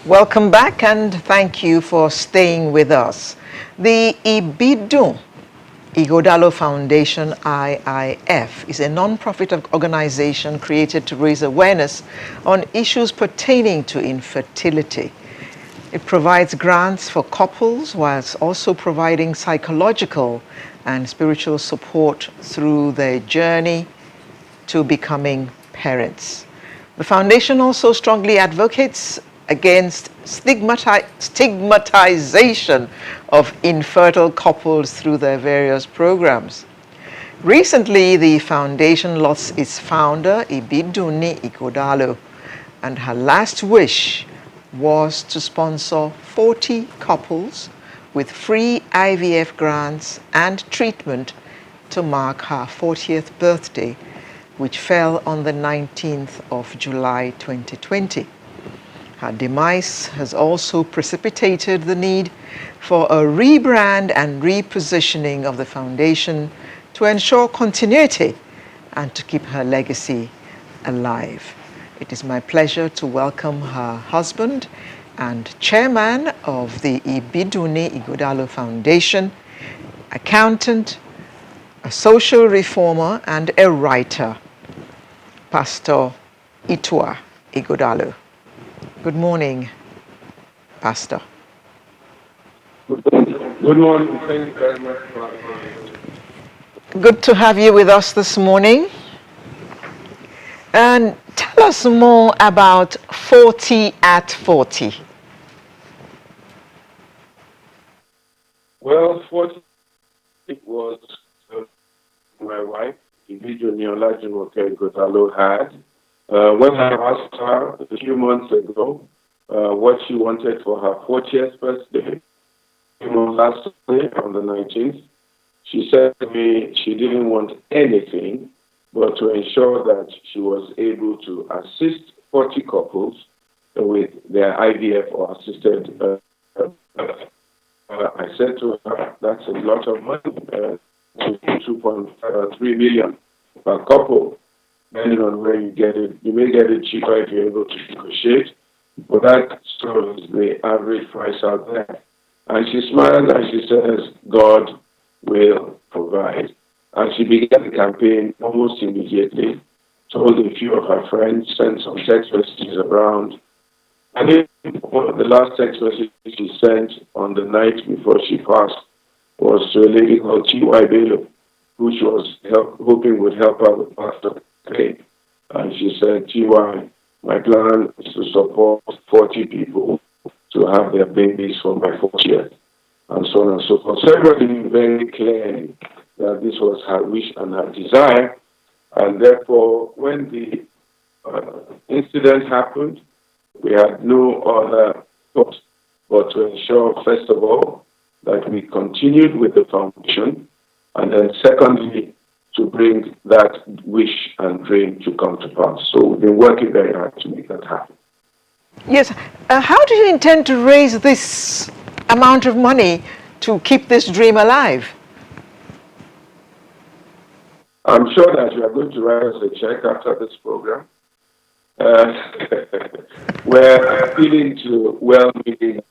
Welcome back and thank you for staying with us. The Ighodalo Foundation IIF is a non-profit organization created to raise awareness on issues pertaining to infertility. It provides grants for couples whilst also providing psychological and spiritual support through their journey to becoming parents. The foundation also strongly advocates against stigmatization of infertile couples through their various programs. Recently, the foundation lost its founder, Ighodalo, and her last wish was to sponsor 40 couples with free IVF grants and treatment to mark her 40th birthday, which fell on the 19th of July 2020. Her demise has also precipitated the need for a rebrand and repositioning of the foundation to ensure continuity and to keep her legacy alive. It is my pleasure to welcome her husband and chairman of the Ighodalo Foundation, accountant, a social reformer, and a writer, Pastor Ituah Ighodalo. Good morning, Pastor. Good morning. Thank you very much for having me. Good to have you with us this morning. And tell us more about 40 at 40. Well, 40 was my wife, Ighodalo had. When I asked her a few months ago what she wanted for her 40th birthday, last day on the 19th, she said to me she didn't want anything but to ensure that she was able to assist 40 couples with their IVF or assisted birth. I said to her, that's a lot of money, 2.3 million per couple. Depending on where you get it, you may get it cheaper if you're able to negotiate, but that shows the average price out there. And she smiled and she says, God will provide. And she began the campaign almost immediately, told a few of her friends, sent some text messages around. And then one of the last text messages she sent on the night before she passed was to a lady called Ituah, who she was hoping would help her with Pastor Clay. And she said, Ituah, my plan is to support 40 people to have their babies for my 40th, and so on and so forth. So everybody knew very clearly that this was her wish and her desire. And therefore, when the incident happened, we had no other thought but to ensure, first of all, that we continued with the foundation, and then secondly, to bring that wish and dream to come to pass. So we've been working very hard to make that happen. Yes. How do you intend to raise this amount of money to keep this dream alive? I'm sure that you are going to write us a check after this program. We're appealing to well-meaning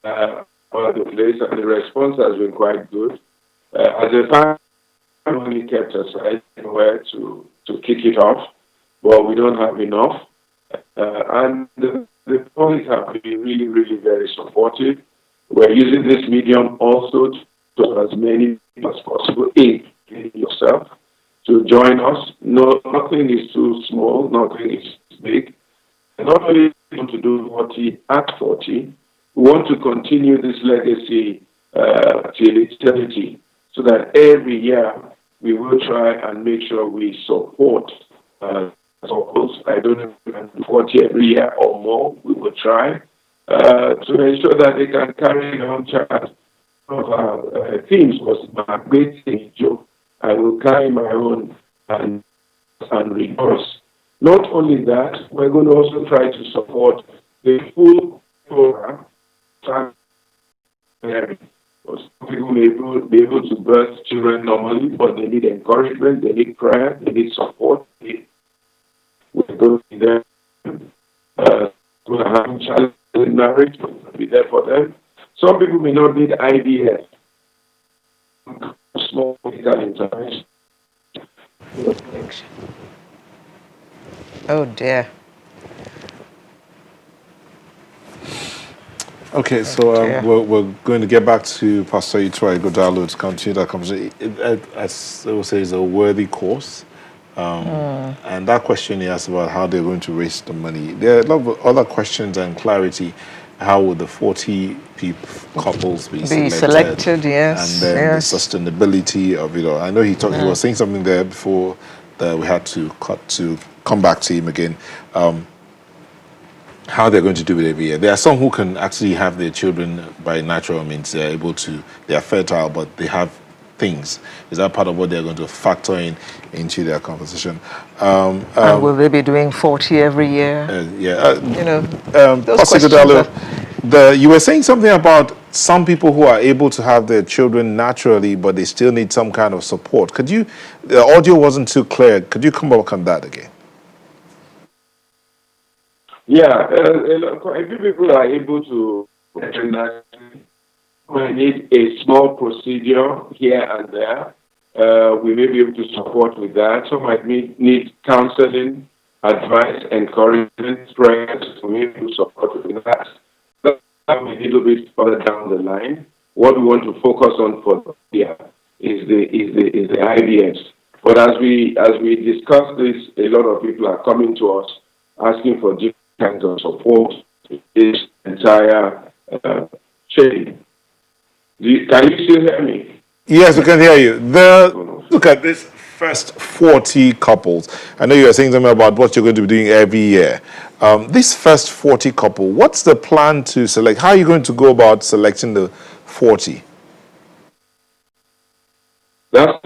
all the place, and the response has been quite good. As a family, only kept aside somewhere to kick it off, but we don't have enough. And the public have been really, really very supportive. We're using this medium also to as many as possible, including yourself, to join us. No, nothing is too small, nothing is big. And not only want to do 40 at 40, we want to continue this legacy till eternity, so that every year we will try and make sure we support couples. I don't know if we can do 40 every year or more. We will try to ensure that they can carry on charge of our themes. Was my great thing, Joe. I will carry my own and rejoice. Not only that, we're going to also try to support the full program. Because people may be able to birth children normally, but they need encouragement, they need prayer, they need support. We're going to be there who are having challenges in marriage, be there for them. Some people may not need IVF, small medical intervention. Oh dear. Okay, Oh so dear. we're going to get back to Pastor Ituah Ighodalo to continue that conversation. As I will say, it's a worthy course. And that question he asked about how they're going to raise the money. There are a lot of other questions and clarity. How would the 40 couples be Be selected? selected, And yes, then the yes. sustainability of it all. I know he was saying something there before that we had to cut to come back to him again. How they're going to do it every year. There are some who can actually have their children by natural means. They're able to, they are fertile, but they have things. Is that part of what they're going to factor into their conversation? And will they be doing 40 every year? Yeah. You know, those Pastor questions are... Godalo, you were saying something about some people who are able to have their children naturally, but they still need some kind of support. Could you, the audio wasn't too clear. Could you come back on that again? Yeah, a few people are able to we need a small procedure here and there. We may be able to support with that. Some might need counseling, advice, encouragement, prayers. We may be able to support with that. That's a little bit further down the line. What we want to focus on for here is the IVS. But as we discuss this, a lot of people are coming to us asking for different kinds of support in this entire chain. Can you still hear me? Yes, we can hear you. Look at this first 40 couples. I know you were saying something about what you're going to be doing every year. This first 40 couple, what's the plan to select? How are you going to go about selecting the 40? That's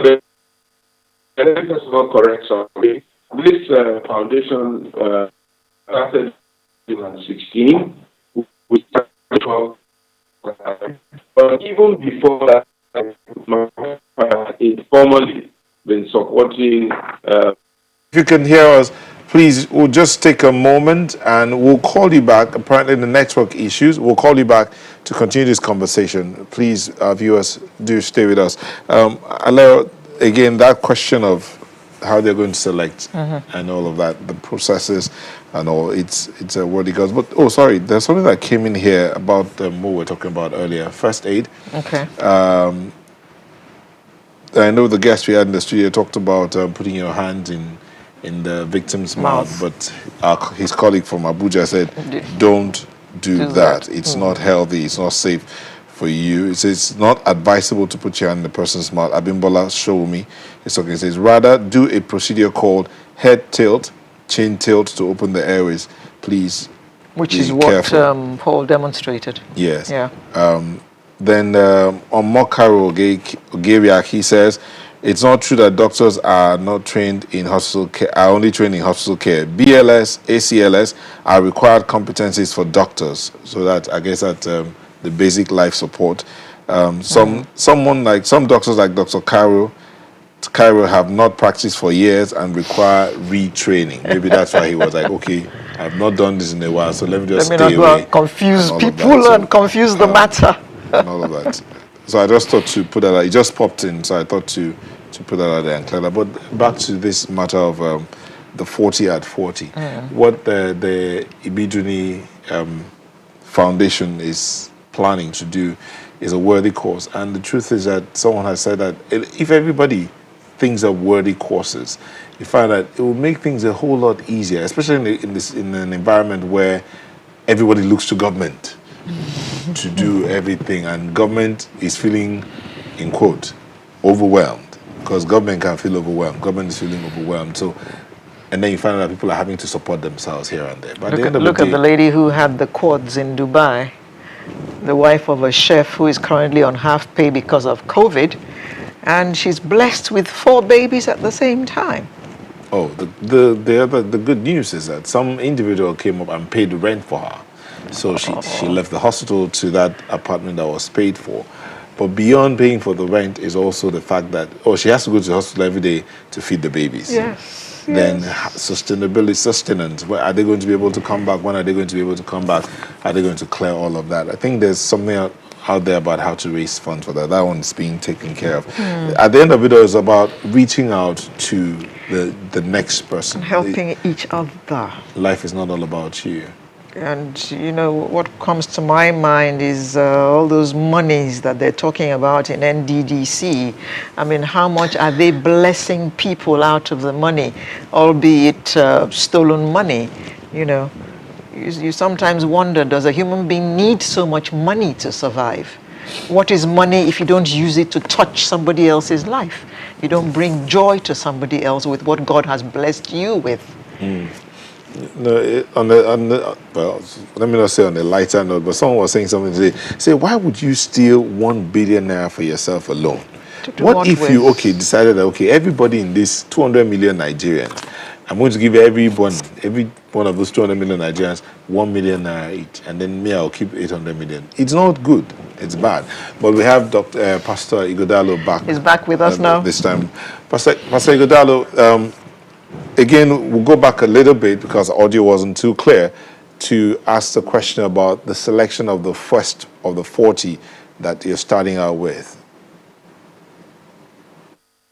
not correct. Sorry. This foundation started in 2016. We started 12. But even before that, informally been supporting. If you can hear us, please, we'll just take a moment and we'll call you back. Apparently, the network issues. We'll call you back to continue this conversation. Please, viewers, do stay with us. Alero, again, that question of how they're going to select and all of that, the processes and all, it's a worthy cause. But, oh, sorry, there's something that came in here about what we were talking about earlier, first aid. Okay. I know the guest we had in the studio talked about putting your hand in the victim's mouth, but his colleague from Abuja said, don't do that. It's not healthy. It's not safe for you. It says it's not advisable to put your hand in the person's mouth. Abimbola show me. It's okay. It says, rather do a procedure called head tilt, chin tilt to open the airways. Please Which be is careful. what Paul demonstrated. Yes. Yeah. Then on Mokaro Ogeriak, he says, it's not true that doctors are not trained in hospital care, are only trained in hospital care. BLS, ACLS are required competencies for doctors. So that, I guess, that the basic life support. Some doctors like Dr. Cairo have not practiced for years and require retraining. Maybe that's why he was like, okay, I've not done this in a while, so let me just Let me stay not go away. and confuse And people and confuse the matter. And all of that. So I just thought to put that out. It just popped in, so I thought to put that out there and clear that. But back to this matter of the 40 at 40. What the Ibiduni Foundation is planning to do is a worthy cause. And the truth is that someone has said that if everybody thinks of worthy causes, you find that it will make things a whole lot easier, especially in an environment where everybody looks to government to do everything, and government is feeling, in quote, overwhelmed, because government can feel overwhelmed. Government is feeling overwhelmed. So, and then you find out that people are having to support themselves here and there. But Look at the lady who had the quads in Dubai, the wife of a chef who is currently on half pay because of COVID, and she's blessed with 4 babies at the same time. Oh, the good news is that some individual came up and paid rent for her. So she left the hospital to that apartment that was paid for. But beyond paying for the rent is also the fact that, she has to go to the hospital every day to feed the babies. Yes. then Yes. sustainability, sustenance. Where are they going to be able to come back? When are they going to be able to come back? Are they going to clear all of that? I think there's something out there about how to raise funds for that. That one's being taken care of. At the end of it, it's about reaching out to the next person. And helping each other. Life is not all about you. And you know what comes to my mind is all those monies that they're talking about in NDDC. I mean, how much are they blessing people out of the money, albeit stolen money? You know, you sometimes wonder, does a human being need so much money to survive? What is money if you don't use it to touch somebody else's life? You don't bring joy to somebody else with what God has blessed you with. No, well, let me not say on a lighter note, but someone was saying something today. Say, why would you steal 1 billion naira for yourself alone? To do What what if you with? decided that everybody in this 200 million Nigerians, I'm going to give every one of those 200 million Nigerians 1 million naira each, and then me, I'll keep 800 million. It's not good. It's bad. But we have Pastor Ighodalo back. He's back with us now. This time, Pastor Ighodalo. Again, we'll go back a little bit because audio wasn't too clear to ask the question about the selection of the first of the 40 that you're starting out with.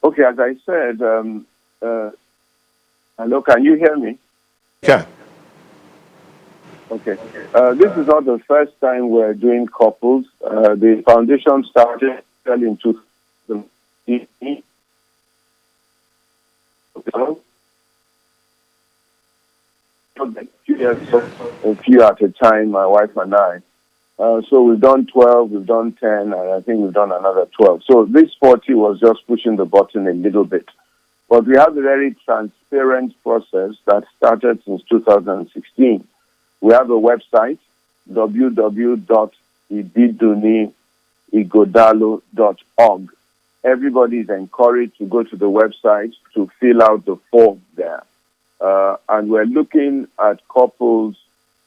Okay, as I said, hello, can you hear me? Yeah. Okay. This is not the first time we're doing couples. The foundation started in 2015. A few at a time, my wife and I. So we've done 12, we've done 10, and I think we've done another 12. So this 40 was just pushing the button a little bit. But we have a very transparent process that started since 2016. We have a website, www.ighodalo.org. Everybody is encouraged to go to the website to fill out the form there. And we're looking at couples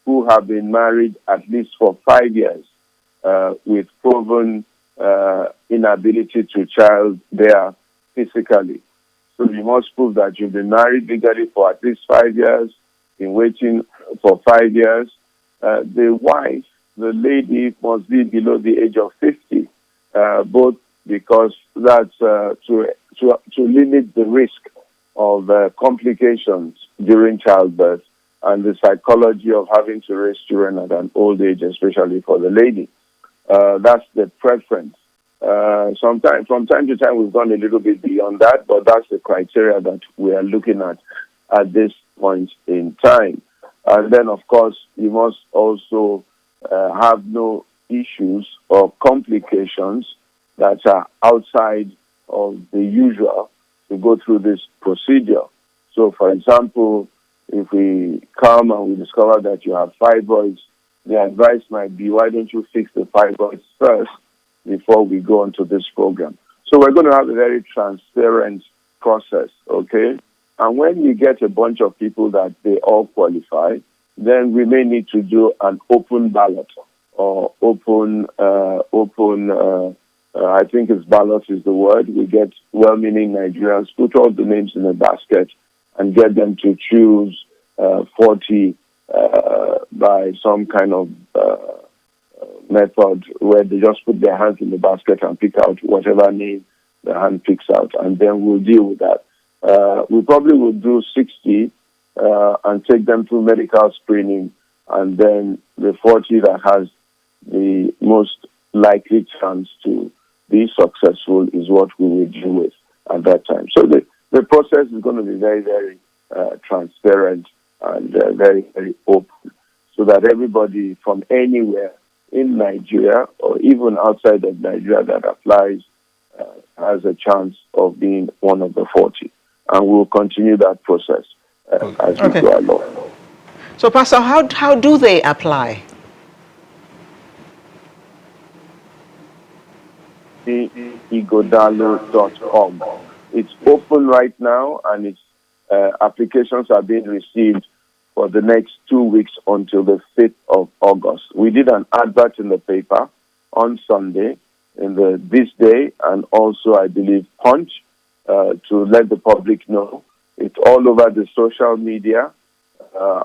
who have been married at least for 5 years with proven inability to child bear physically. So you must prove that you've been married legally for at least 5 years, been waiting for 5 years. The wife, the lady, must be below the age of 50, both because that's to limit the risk of complications during childbirth and the psychology of having to raise children at an old age, especially for the lady. That's the preference. From time to time, we've gone a little bit beyond that, but that's the criteria that we are looking at this point in time. And then, of course, you must also have no issues or complications that are outside of the usual to go through this procedure. So, for example, if we come and we discover that you have fibroids, the advice might be, why don't you fix the fibroids first before we go into this program? So we're going to have a very transparent process, okay? And when we get a bunch of people that they all qualify, then we may need to do an open ballot or I think it's ballot is the word. We get well-meaning Nigerians, put all the names in a basket and get them to choose 40 by some kind of method where they just put their hands in the basket and pick out whatever name the hand picks out, and then we'll deal with that. We probably will do 60 and take them through medical screening, and then the 40 that has the most likely chance to be successful is what we will deal with at that time. So the process is going to be very, very transparent and very, very open, so that everybody from anywhere in Nigeria or even outside of Nigeria that applies has a chance of being one of the 40. And we'll continue that process as we go along. So, Pastor, how do they apply? Ighodalo.org. It's open right now, and its applications are being received for the next 2 weeks until the 5th of August. We did an advert in the paper on Sunday, in This Day, and also, I believe, Punch, to let the public know It's all over the social media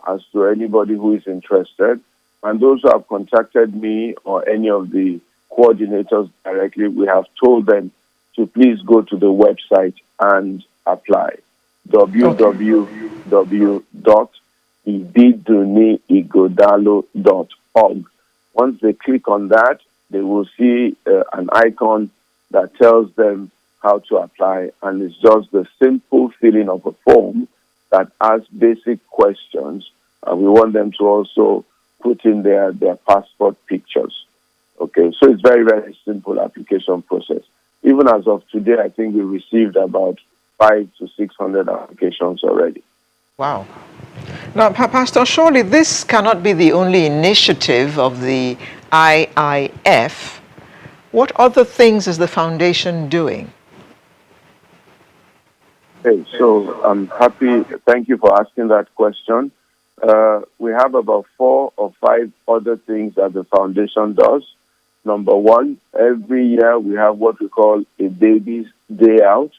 as to anybody who is interested. And those who have contacted me or any of the coordinators directly, we have told them to please go to the website and apply. www.ibiduniighodalo.org. Once they click on that, they will see an icon that tells them how to apply, and it's just the simple filling of a form that asks basic questions, and we want them to also put in their passport pictures. Okay, so it's very, very simple application process. Even as of today, I think we received about 500 to 600 applications already. Wow. Now, Pastor, surely this cannot be the only initiative of the IIF. What other things is the foundation doing? Okay, so I'm happy. Thank you for asking that question. We have about 4 or 5 other things that the foundation does. Number one, every year we have what we call a Baby's Day Out.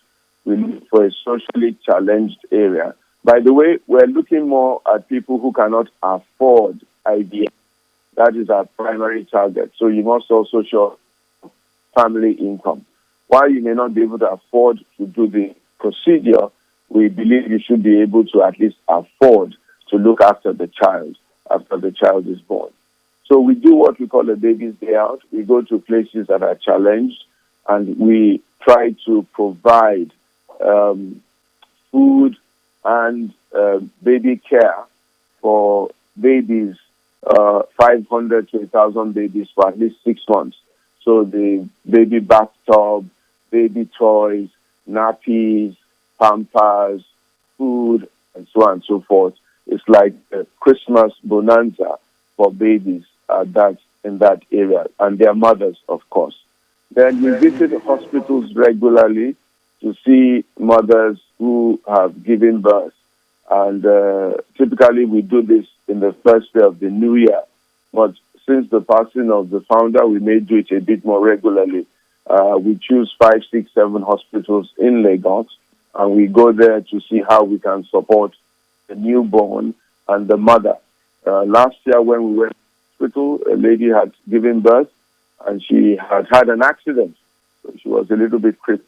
We look for a socially challenged area. By the way, we're looking more at people who cannot afford IVF. That is our primary target. So you must also show family income. While you may not be able to afford to do the procedure, we believe you should be able to at least afford to look after the child after the child is born. So we do what we call a Baby's Day Out. We go to places that are challenged, and we try to provide food and baby care for babies, 500 to 1,000 babies for at least 6 months. So the baby bathtub, baby toys, nappies, pampers, food, and so on and so forth. It's like a Christmas bonanza for babies in that area, and their mothers, of course. Then we visit hospitals regularly to see mothers who have given birth. And typically we do this in the first day of the new year. But since the passing of the founder, we may do it a bit more regularly. We choose 5, 6, 7 hospitals in Lagos, and we go there to see how we can support the newborn and the mother. Last year when we went to the hospital, a lady had given birth, and she had an accident. So she was a little bit critical.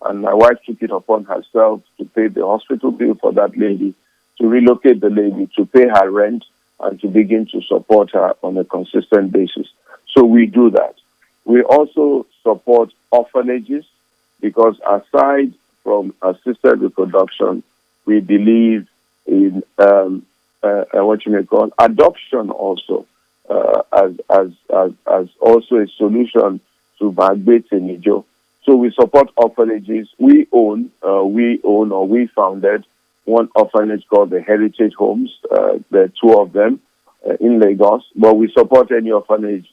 And my wife took it upon herself to pay the hospital bill for that lady, to relocate the lady, to pay her rent, and to begin to support her on a consistent basis. So we do that. We also support orphanages because aside from assisted reproduction, we believe in what you may call adoption also as also a solution to Magbete Nijo. So we support orphanages. We founded one orphanage called the Heritage Homes. There are 2 of them in Lagos, but we support any orphanage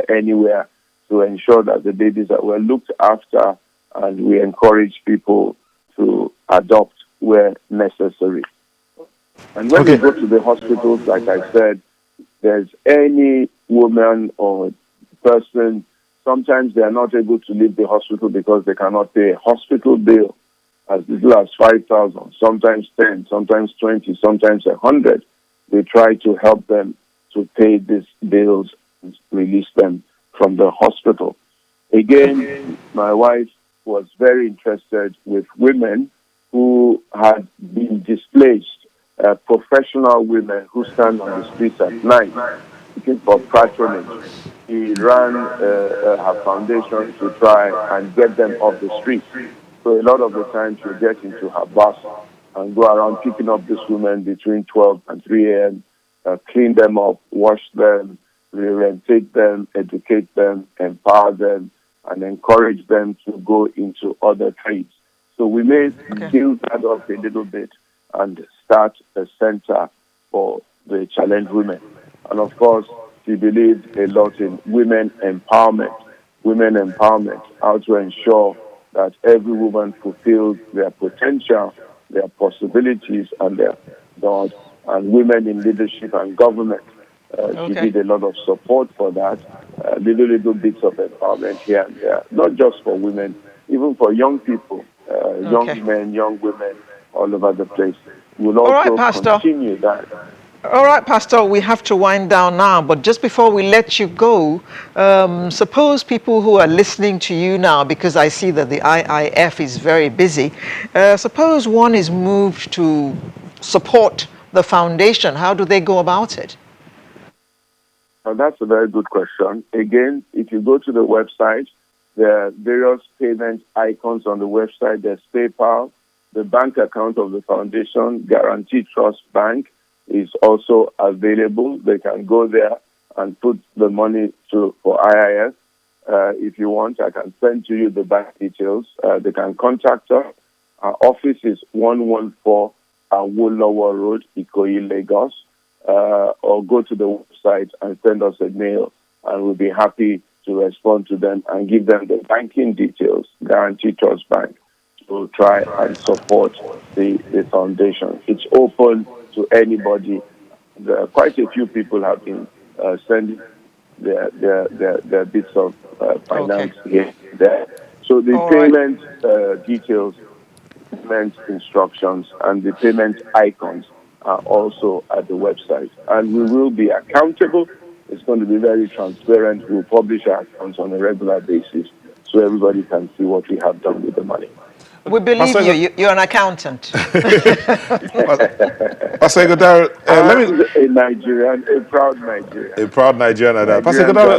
anywhere to ensure that the babies are well looked after, and we encourage people to adopt where necessary. And when we go to the hospitals, like I said, there's any woman or person, sometimes they are not able to leave the hospital because they cannot pay a hospital bill as little as 5,000, sometimes 10, sometimes 20, sometimes 100. We try to help them to pay these bills and release them from the hospital. Again, my wife was very interested with women who had been displaced, professional women who stand on the streets at night looking for patronage. She ran her foundation to try and get them off the streets. So a lot of the time she'll get into her bus and go around picking up these women between 12 and 3 a.m., clean them up, wash them, reorientate them, educate them, empower them, and encourage them to go into other trades. So we may build that up a little bit and start a center for the challenged women. And of course, we believe a lot in women empowerment, how to ensure that every woman fulfills their potential, their possibilities, and their God, and women in leadership and government. She did a lot of support for that, little bits of empowerment here and there, not just for women, even for young people, young men, young women, all over the place. We'll All right, also Pastor. continue that. All right, Pastor, we have to wind down now, but just before we let you go, suppose people who are listening to you now, because I see that the IIF is very busy, suppose one is moved to support the foundation. How do they go about it? That's a very good question. Again, if you go to the website, there are various payment icons on the website. There's PayPal, the bank account of the foundation, Guarantee Trust Bank, is also available. They can go there and put the money for IIS. If you want, I can send to you the bank details. They can contact us. Our office is 114 Awolowo Road, Ikoyi, Lagos. Or go to the website and send us a mail, and we'll be happy to respond to them and give them the banking details, Guarantee Trust Bank, to try and support the foundation. It's open to anybody. Quite a few people have been sending their bits of finance here and there. So the payment details, payment instructions, and the payment icons are also at the website. And we will be accountable. It's going to be very transparent. We'll publish our accounts on a regular basis so everybody can see what we have done with the money. We believe you. You're an accountant. Pastor Ighodalo, a Nigerian, a proud Nigerian. A proud Nigerian. Pastor Ighodalo,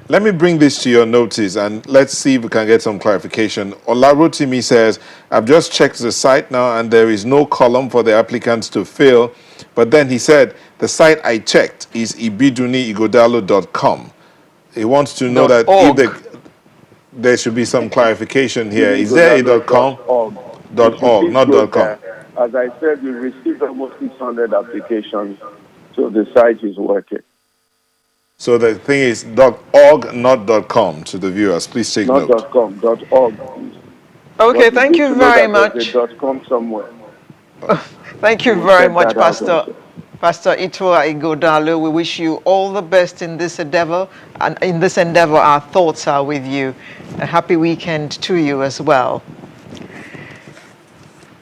let me bring this to your notice and let's see if we can get some clarification. Olarotimi says, I've just checked the site now and there is no column for the applicants to fill. But then he said, the site I checked is ibiduniighodalo.com. He wants to know that if there should be some clarification here. Is there a .com? .org, not .com. As I said, we received almost 600 applications, so the site is working. So the thing is .org, not .com to the viewers. Please take note. Not .com, .org. Please. Okay, thank you very much. There's a .com somewhere. Thank you very much, Pastor Ituah Ighodalo. We wish you all the best in this endeavor. And in this endeavor, our thoughts are with you. A happy weekend to you as well.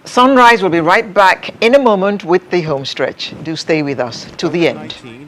Sunrise will be right back in a moment with the home stretch. Do stay with us to the end.